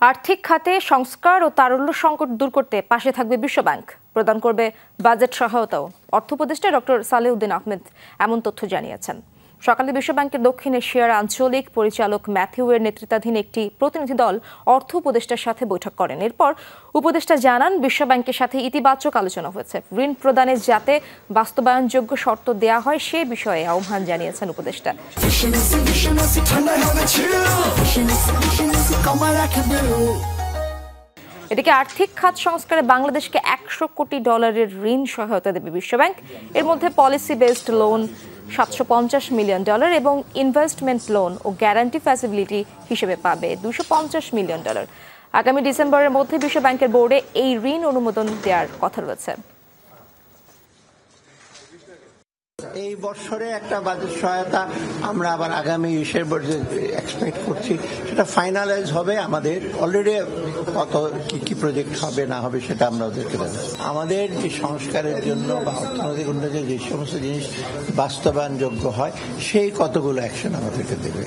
আর্থিক খাতে সংস্কার ও তারল্য সংকট দূর করতে পাশে থাকবে বিশ্বব্যাংক, প্রদান করবে বাজেট সহায়তাও। অর্থ উপদেষ্টা ডক্টর সালেউদ্দিন আহমেদ এমন তথ্য জানিয়েছেন। সকালে বিশ্বব্যাংকের দক্ষিণ এশিয়ার আঞ্চলিক পরিচালক ম্যাথিউ এর নেতৃত্বাধীন একটি প্রতিনিধি দল অর্থ উপদেষ্টার সাথে বৈঠক করেন। এরপর উপদেষ্টা জানান, বিশ্বব্যাংকের সাথে ইতিবাচক আলোচনা হয়েছে। ঋণ প্রদানে যাতে বাস্তবায়নযোগ্য শর্ত দেয়া হয় সে বিষয়ে আহ্বান জানিয়েছেন উপদেষ্টা। এদিকে আর্থিক খাত সংস্কারে বাংলাদেশকে $100 কোটি ঋণ সহায়তা দেবে বিশ্বব্যাংক। এর মধ্যে পলিসি বেসড লোন $750 মিলিয়ন এবং ইনভেস্টমেন্ট লোন ও গ্যারান্টি ফ্যাসিলিটি হিসেবে পাবে $250 মিলিয়ন। আগামী ডিসেম্বরের মধ্যে বিশ্বব্যাংকের বোর্ডে এই ঋণ অনুমোদন দেওয়ার কথা রয়েছে। এই বছরে একটা বাজেট সহায়তা আমরা আবার আগামী ইসের বাজেটে এক্সপেক্ট করছি, সেটা ফাইনালাইজ হবে। আমাদের অলরেডি কত কি প্রজেক্ট হবে না হবে সেটা আমরা ওদেরকে দেবো। আমাদের যে সংস্কারের জন্য বা অর্থনৈতিক উন্নয়নের যে সমস্ত জিনিস বাস্তবায়নযোগ্য হয় সেই কতগুলো অ্যাকশন আমাদেরকে দেবে।